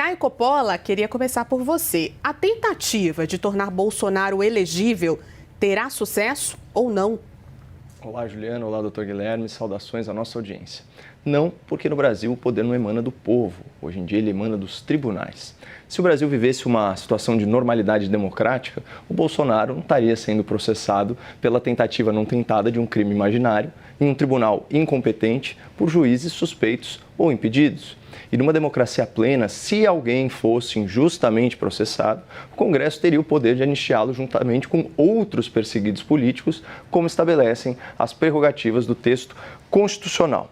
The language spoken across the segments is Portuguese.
Caio Coppola, queria começar por você. A tentativa de tornar Bolsonaro elegível terá sucesso ou não? Olá, Juliana. Olá, doutor Guilherme. Saudações à nossa audiência. Não, porque no Brasil o poder não emana do povo. Hoje em dia ele emana dos tribunais. Se o Brasil vivesse uma situação de normalidade democrática, o Bolsonaro não estaria sendo processado pela tentativa não tentada de um crime imaginário em um tribunal incompetente por juízes suspeitos ou impedidos. E numa democracia plena, se alguém fosse injustamente processado, o Congresso teria o poder de anistiá-lo juntamente com outros perseguidos políticos, como estabelecem as prerrogativas do texto constitucional.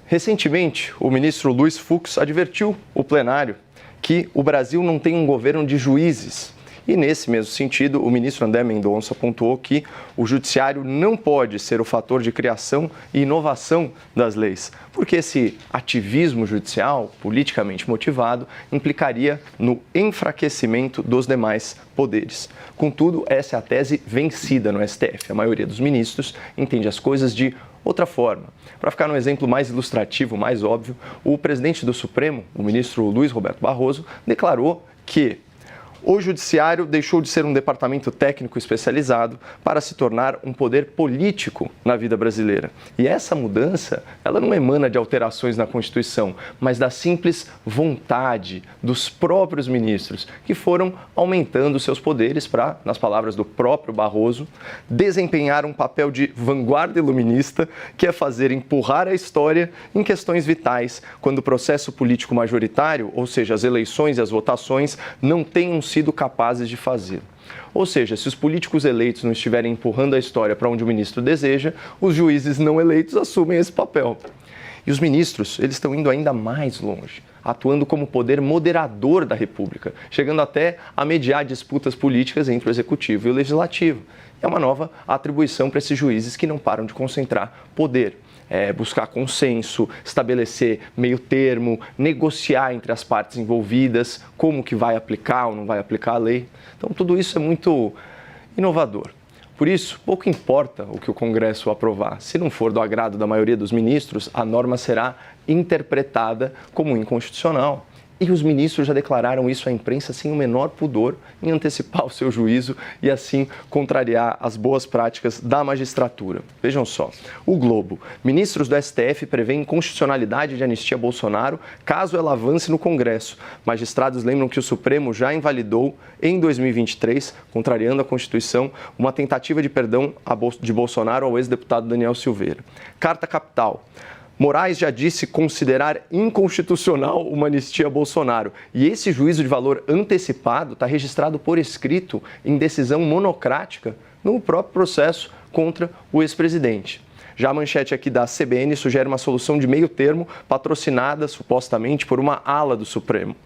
Recentemente, o ministro Luiz Fux advertiu o plenário que o Brasil não tem um governo de juízes. E nesse mesmo sentido, o ministro André Mendonça pontuou que o judiciário não pode ser o fator de criação e inovação das leis, porque esse ativismo judicial, politicamente motivado, implicaria no enfraquecimento dos demais poderes. Contudo, essa é a tese vencida no STF. A maioria dos ministros entende as coisas de outra forma. Para ficar no exemplo mais ilustrativo, mais óbvio, o presidente do Supremo, o ministro Luiz Roberto Barroso, declarou que o judiciário deixou de ser um departamento técnico especializado para se tornar um poder político na vida brasileira. E essa mudança, ela não emana de alterações na Constituição, mas da simples vontade dos próprios ministros, que foram aumentando seus poderes para, nas palavras do próprio Barroso, desempenhar um papel de vanguarda iluminista, que é fazer empurrar a história em questões vitais, quando o processo político majoritário, ou seja, as eleições e as votações, não tenham sido capazes de fazer. Ou seja, se os políticos eleitos não estiverem empurrando a história para onde o ministro deseja, os juízes não eleitos assumem esse papel. E os ministros, eles estão indo ainda mais longe, atuando como poder moderador da República, chegando até a mediar disputas políticas entre o Executivo e o Legislativo. É uma nova atribuição para esses juízes que não param de concentrar poder. Buscar consenso, estabelecer meio termo, negociar entre as partes envolvidas, como que vai aplicar ou não vai aplicar a lei. Então, tudo isso é muito inovador. Por isso, pouco importa o que o Congresso aprovar. Se não for do agrado da maioria dos ministros, a norma será interpretada como inconstitucional. E os ministros já declararam isso à imprensa sem o menor pudor em antecipar o seu juízo e assim contrariar as boas práticas da magistratura. Vejam só, o Globo. Ministros do STF prevêem inconstitucionalidade de anistia a Bolsonaro caso ela avance no Congresso. Magistrados lembram que o Supremo já invalidou em 2023, contrariando a Constituição, uma tentativa de perdão de Bolsonaro ao ex-deputado Daniel Silveira. Carta Capital. Moraes já disse considerar inconstitucional uma anistia a Bolsonaro. E esse juízo de valor antecipado está registrado por escrito em decisão monocrática no próprio processo contra o ex-presidente. Já a manchete aqui da CBN sugere uma solução de meio termo patrocinada supostamente por uma ala do Supremo.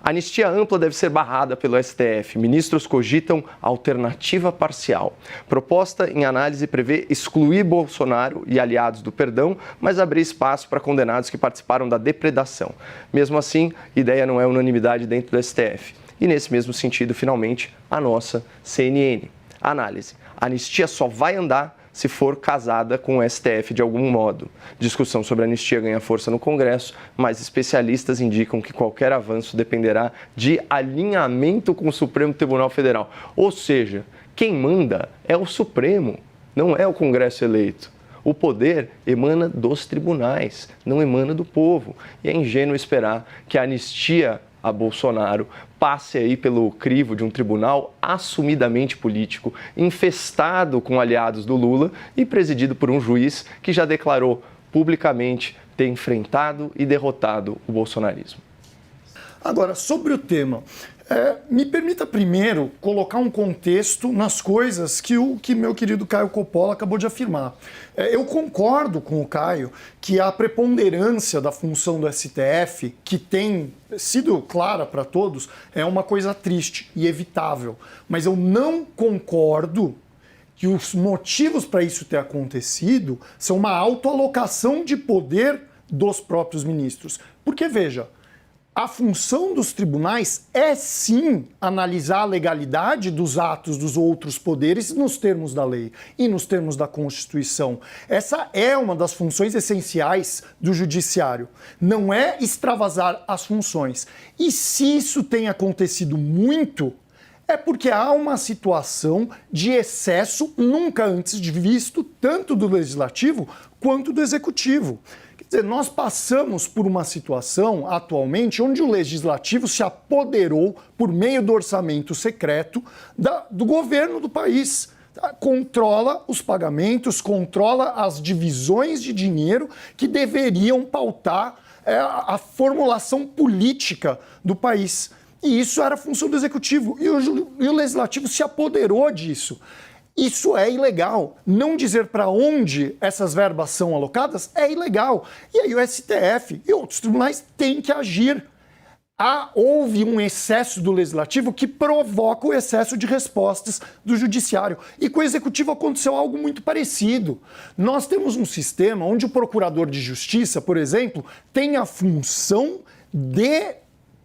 A anistia ampla deve ser barrada pelo STF. Ministros cogitam alternativa parcial. Proposta em análise prevê excluir Bolsonaro e aliados do perdão, mas abrir espaço para condenados que participaram da depredação. Mesmo assim, a ideia não é unanimidade dentro do STF. E nesse mesmo sentido, finalmente, a nossa CNN. Análise. A anistia só vai andar se for casada com o STF de algum modo. Discussão sobre a anistia ganha força no Congresso, mas especialistas indicam que qualquer avanço dependerá de alinhamento com o Supremo Tribunal Federal. Ou seja, quem manda é o Supremo, não é o Congresso eleito. O poder emana dos tribunais, não emana do povo. E é ingênuo esperar que a anistia a Bolsonaro passe aí pelo crivo de um tribunal assumidamente político, infestado com aliados do Lula e presidido por um juiz que já declarou publicamente ter enfrentado e derrotado o bolsonarismo. Agora, sobre o tema, me permita primeiro colocar um contexto nas coisas que meu querido Caio Coppola acabou de afirmar. Eu concordo com o Caio que a preponderância da função do STF, que tem sido clara para todos, é uma coisa triste e evitável. Mas eu não concordo que os motivos para isso ter acontecido são uma autoalocação de poder dos próprios ministros. Porque, veja, A função dos tribunais é, sim, analisar a legalidade dos atos dos outros poderes nos termos da lei e nos termos da Constituição. Essa é uma das funções essenciais do judiciário. Não é extravasar as funções. E se isso tem acontecido muito, é porque há uma situação de excesso nunca antes visto, tanto do legislativo quanto do executivo. Quer dizer, nós passamos por uma situação atualmente onde o legislativo se apoderou, por meio do orçamento secreto, do governo do país. Controla os pagamentos, controla as divisões de dinheiro que deveriam pautar a formulação política do país. E isso era a função do executivo. E o legislativo se apoderou disso. Isso é ilegal. Não dizer para onde essas verbas são alocadas é ilegal. E aí o STF e outros tribunais têm que agir. Houve um excesso do legislativo que provoca o excesso de respostas do judiciário. E com o executivo aconteceu algo muito parecido. Nós temos um sistema onde o procurador de justiça, por exemplo, tem a função de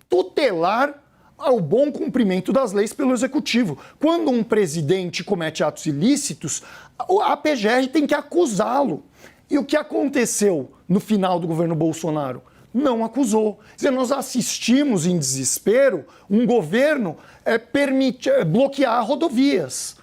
tutelar ao bom cumprimento das leis pelo executivo. Quando um presidente comete atos ilícitos, a PGR tem que acusá-lo. E o que aconteceu no final do governo Bolsonaro? Não acusou. Quer dizer, nós assistimos em desespero um governo bloquear rodovias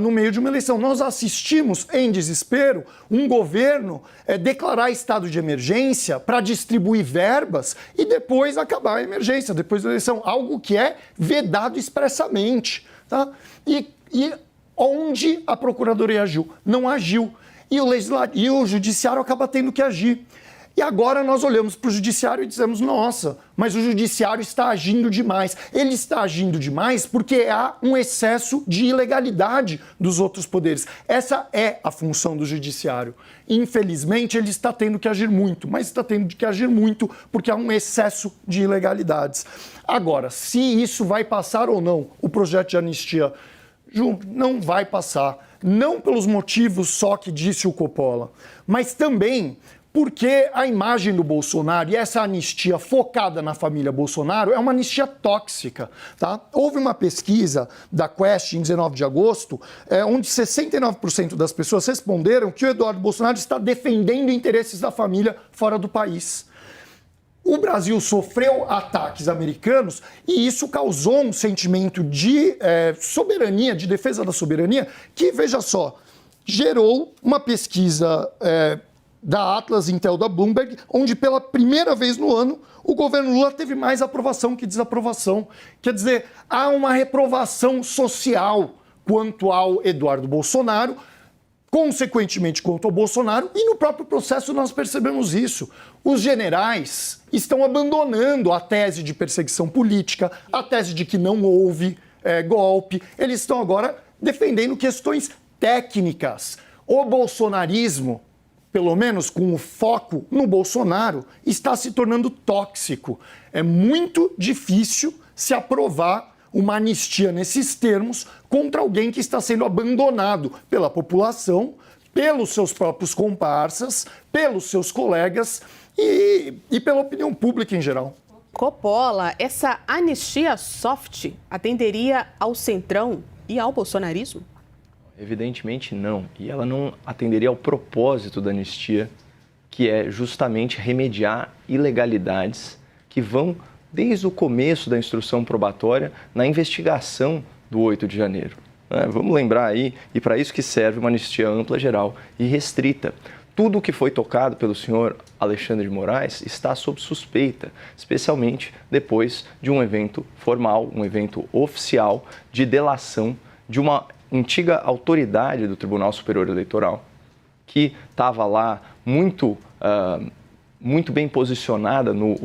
no meio de uma eleição. Nós assistimos em desespero um governo declarar estado de emergência para distribuir verbas e depois acabar a emergência, depois da eleição. Algo que é vedado expressamente. Tá? E onde a Procuradoria agiu? Não agiu. E o Judiciário acaba tendo que agir. E agora nós olhamos para o Judiciário e dizemos, nossa, mas o Judiciário está agindo demais. Ele está agindo demais porque há um excesso de ilegalidade dos outros poderes. Essa é a função do Judiciário. Infelizmente, ele está tendo que agir muito, mas está tendo que agir muito porque há um excesso de ilegalidades. Agora, se isso vai passar ou não, o projeto de anistia, não vai passar. Não pelos motivos só que disse o Coppola, mas também porque a imagem do Bolsonaro e essa anistia focada na família Bolsonaro é uma anistia tóxica. Tá? Houve uma pesquisa da Quest em 19 de agosto, onde 69% das pessoas responderam que o Eduardo Bolsonaro está defendendo interesses da família fora do país. O Brasil sofreu ataques americanos e isso causou um sentimento de soberania, de defesa da soberania, que, veja só, gerou uma pesquisa da Atlas Intel da Bloomberg, onde pela primeira vez no ano o governo Lula teve mais aprovação que desaprovação. Quer dizer, há uma reprovação social quanto ao Eduardo Bolsonaro, consequentemente quanto ao Bolsonaro, e no próprio processo nós percebemos isso. Os generais estão abandonando a tese de perseguição política, a tese de que não houve golpe. Eles estão agora defendendo questões técnicas. O bolsonarismo, pelo menos com o foco no Bolsonaro, está se tornando tóxico. É muito difícil se aprovar uma anistia nesses termos contra alguém que está sendo abandonado pela população, pelos seus próprios comparsas, pelos seus colegas e pela opinião pública em geral. Coppola, essa anistia soft atenderia ao Centrão e ao bolsonarismo? Evidentemente não. E ela não atenderia ao propósito da anistia, que é justamente remediar ilegalidades que vão desde o começo da instrução probatória na investigação do 8 de janeiro. Vamos lembrar aí, e para isso que serve uma anistia ampla, geral e restrita. Tudo o que foi tocado pelo senhor Alexandre de Moraes está sob suspeita, especialmente depois de um evento formal, um evento oficial de delação de uma antiga autoridade do Tribunal Superior Eleitoral, que estava lá muito bem posicionada no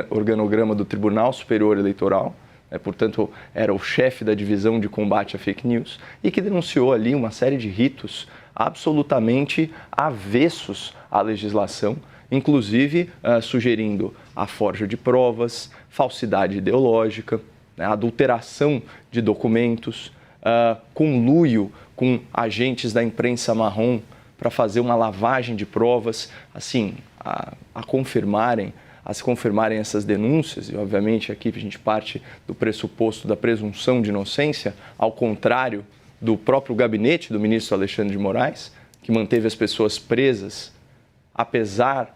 organograma do Tribunal Superior Eleitoral, portanto, era o chefe da divisão de combate à fake news, e que denunciou ali uma série de ritos absolutamente avessos à legislação, inclusive sugerindo a forja de provas, falsidade ideológica, adulteração de documentos, conluio com agentes da imprensa marrom para fazer uma lavagem de provas, assim, a confirmarem a se confirmarem essas denúncias, e obviamente aqui a gente parte do pressuposto da presunção de inocência, ao contrário do próprio gabinete do ministro Alexandre de Moraes, que manteve as pessoas presas, apesar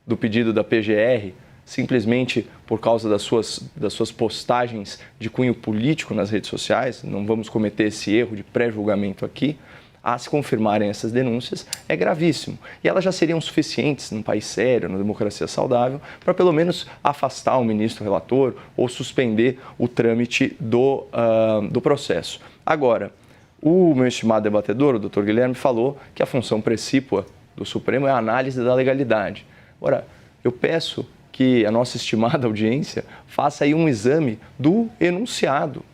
do pedido da PGR, simplesmente por causa das suas postagens de cunho político nas redes sociais. Não vamos cometer esse erro de pré-julgamento aqui. A se confirmarem essas denúncias é gravíssimo. E elas já seriam suficientes num país sério, numa democracia saudável, para pelo menos afastar o ministro relator ou suspender o trâmite do processo. Agora, o meu estimado debatedor, o doutor Guilherme, falou que a função precípua do Supremo é a análise da legalidade. Agora, eu peço que a nossa estimada audiência faça aí um exame do enunciado.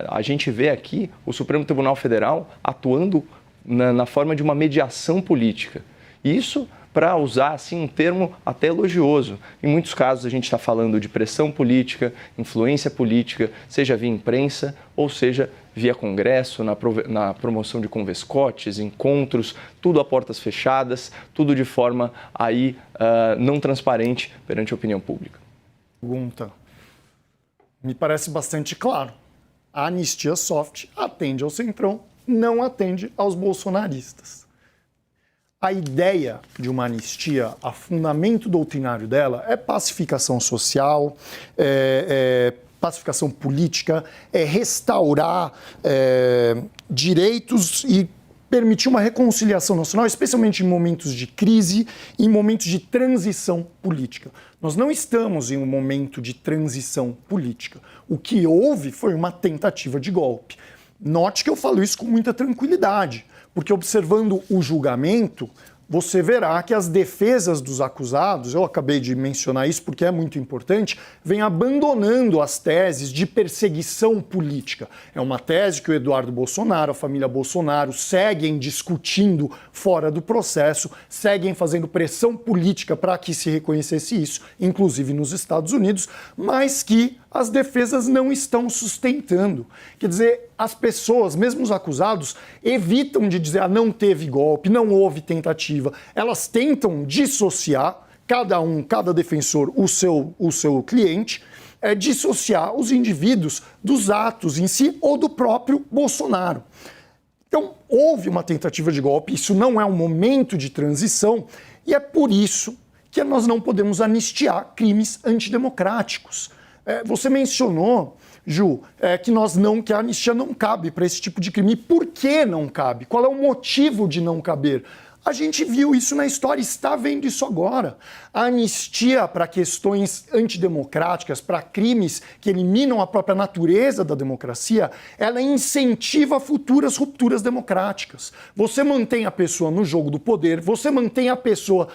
A gente vê aqui o Supremo Tribunal Federal atuando na forma de uma mediação política. Isso para usar assim, um termo até elogioso. Em muitos casos a gente está falando de pressão política, influência política, seja via imprensa ou seja via Congresso, na promoção de convescotes, encontros, tudo a portas fechadas, tudo de forma aí não transparente perante a opinião pública. Pergunta. Me parece bastante claro. A anistia soft atende ao Centrão, não atende aos bolsonaristas. A ideia de uma anistia, a fundamento doutrinário dela é pacificação social, pacificação política, é restaurar direitos e permitir uma reconciliação nacional, especialmente em momentos de crise e em momentos de transição política. Nós não estamos em um momento de transição política. O que houve foi uma tentativa de golpe. Note que eu falo isso com muita tranquilidade, porque observando o julgamento, você verá que as defesas dos acusados, eu acabei de mencionar isso porque é muito importante, vêm abandonando as teses de perseguição política. É uma tese que o Eduardo Bolsonaro, a família Bolsonaro, seguem discutindo fora do processo, seguem fazendo pressão política para que se reconhecesse isso, inclusive nos Estados Unidos, mas que as defesas não estão sustentando. Quer dizer, as pessoas, mesmo os acusados, evitam de dizer não teve golpe, não houve tentativa. Elas tentam dissociar, cada defensor, o seu cliente, dissociar os indivíduos dos atos em si ou do próprio Bolsonaro. Então, houve uma tentativa de golpe, isso não é um momento de transição, e é por isso que nós não podemos anistiar crimes antidemocráticos. Você mencionou, Ju, que a anistia não cabe para esse tipo de crime. E por que não cabe? Qual é o motivo de não caber? A gente viu isso na história, está vendo isso agora. A anistia para questões antidemocráticas, para crimes que eliminam a própria natureza da democracia, ela incentiva futuras rupturas democráticas. Você mantém a pessoa no jogo do poder, você mantém a pessoa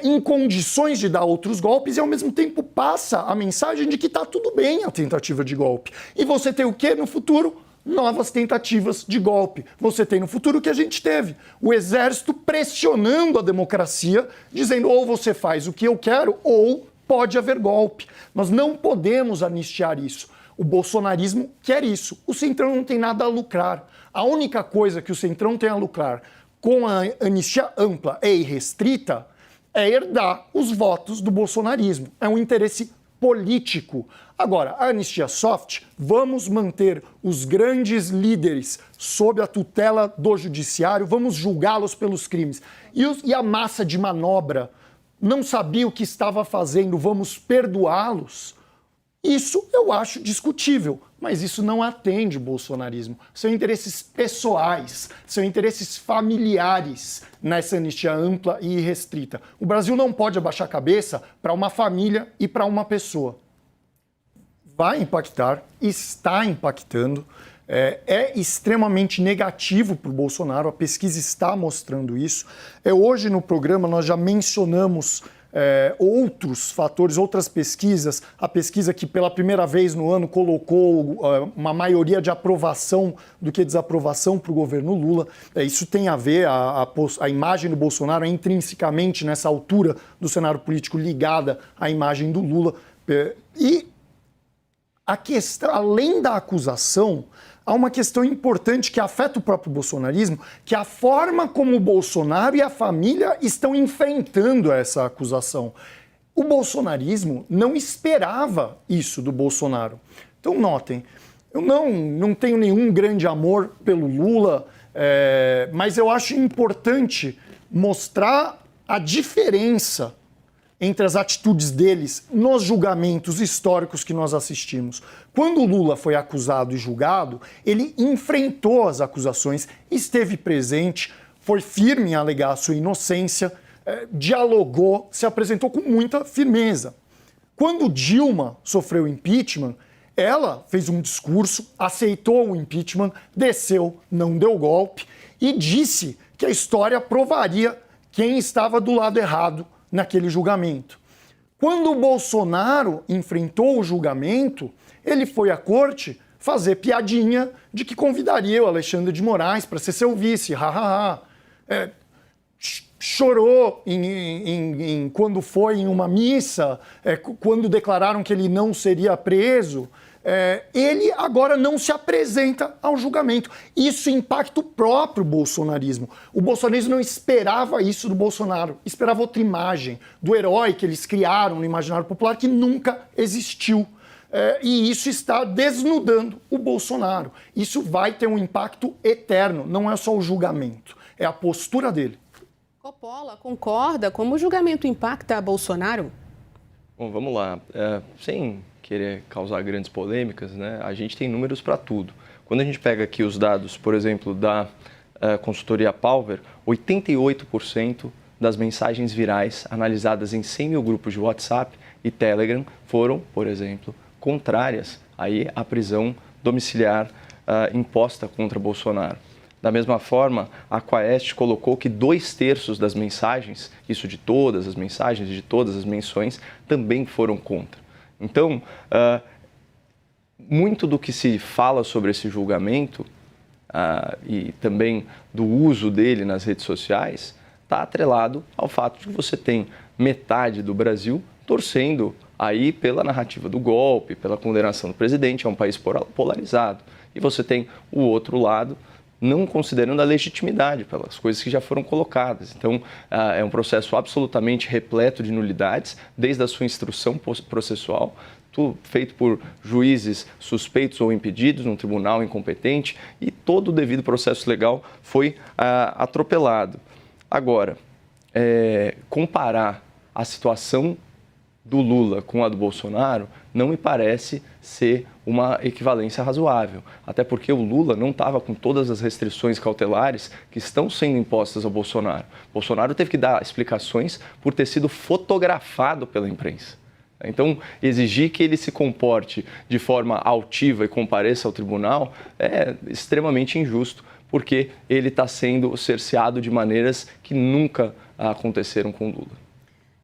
em condições de dar outros golpes e, ao mesmo tempo, passa a mensagem de que está tudo bem a tentativa de golpe. E você tem o quê no futuro? Novas tentativas de golpe. Você tem no futuro o que a gente teve. O exército pressionando a democracia, dizendo ou você faz o que eu quero ou pode haver golpe. Nós não podemos anistiar isso. O bolsonarismo quer isso. O Centrão não tem nada a lucrar. A única coisa que o Centrão tem a lucrar com a anistia ampla e irrestrita é herdar os votos do bolsonarismo. É um interesse político. Agora, a anistia soft, vamos manter os grandes líderes sob a tutela do judiciário, vamos julgá-los pelos crimes. E a massa de manobra não sabia o que estava fazendo, vamos perdoá-los? Isso eu acho discutível, mas isso não atende o bolsonarismo. São interesses pessoais, são interesses familiares nessa anistia ampla e irrestrita. O Brasil não pode abaixar a cabeça para uma família e para uma pessoa. Vai impactar, está impactando, é extremamente negativo para o Bolsonaro, a pesquisa está mostrando isso. Hoje no programa nós já mencionamos outros fatores, outras pesquisas, a pesquisa que pela primeira vez no ano colocou uma maioria de aprovação do que desaprovação para o governo Lula. Isso tem a ver, a imagem do Bolsonaro é intrinsecamente nessa altura do cenário político ligada à imagem do Lula. E a questão, além da acusação, há uma questão importante que afeta o próprio bolsonarismo, que é a forma como o Bolsonaro e a família estão enfrentando essa acusação. O bolsonarismo não esperava isso do Bolsonaro. Então, notem, eu não tenho nenhum grande amor pelo Lula, mas eu acho importante mostrar a diferença entre as atitudes deles nos julgamentos históricos que nós assistimos. Quando o Lula foi acusado e julgado, ele enfrentou as acusações, esteve presente, foi firme em alegar a sua inocência, dialogou, se apresentou com muita firmeza. Quando Dilma sofreu impeachment, ela fez um discurso, aceitou o impeachment, desceu, não deu golpe e disse que a história provaria quem estava do lado errado naquele julgamento. Quando o Bolsonaro enfrentou o julgamento, ele foi à corte fazer piadinha de que convidaria o Alexandre de Moraes para ser seu vice, chorou quando foi em uma missa, quando declararam que ele não seria preso. Ele agora não se apresenta ao julgamento. Isso impacta o próprio bolsonarismo. O bolsonarismo não esperava isso do Bolsonaro, esperava outra imagem do herói que eles criaram no imaginário popular que nunca existiu. E isso está desnudando o Bolsonaro. Isso vai ter um impacto eterno, não é só o julgamento, é a postura dele. Coppola, concorda? Como o julgamento impacta Bolsonaro? Bom, vamos lá. Sem querer causar grandes polêmicas, né? A gente tem números para tudo. Quando a gente pega aqui os dados, por exemplo, da consultoria Palver, 88% das mensagens virais analisadas em 100 mil grupos de WhatsApp e Telegram foram, por exemplo, contrárias aí à prisão domiciliar imposta contra Bolsonaro. Da mesma forma, a Quaest colocou que 2/3 das mensagens, isso de todas as mensagens, de todas as menções, também foram contra. Então, muito do que se fala sobre esse julgamento e também do uso dele nas redes sociais está atrelado ao fato de que você tem metade do Brasil torcendo aí pela narrativa do golpe, pela condenação do presidente, é um país polarizado. E você tem o outro lado não considerando a legitimidade pelas coisas que já foram colocadas. Então, é um processo absolutamente repleto de nulidades, desde a sua instrução processual, tudo feito por juízes suspeitos ou impedidos, num tribunal incompetente, e todo o devido processo legal foi atropelado. Agora, comparar a situação do Lula com a do Bolsonaro não me parece ser uma equivalência razoável, até porque o Lula não estava com todas as restrições cautelares que estão sendo impostas ao Bolsonaro. Bolsonaro teve que dar explicações por ter sido fotografado pela imprensa. Então, exigir que ele se comporte de forma altiva e compareça ao tribunal é extremamente injusto, porque ele está sendo cerceado de maneiras que nunca aconteceram com o Lula.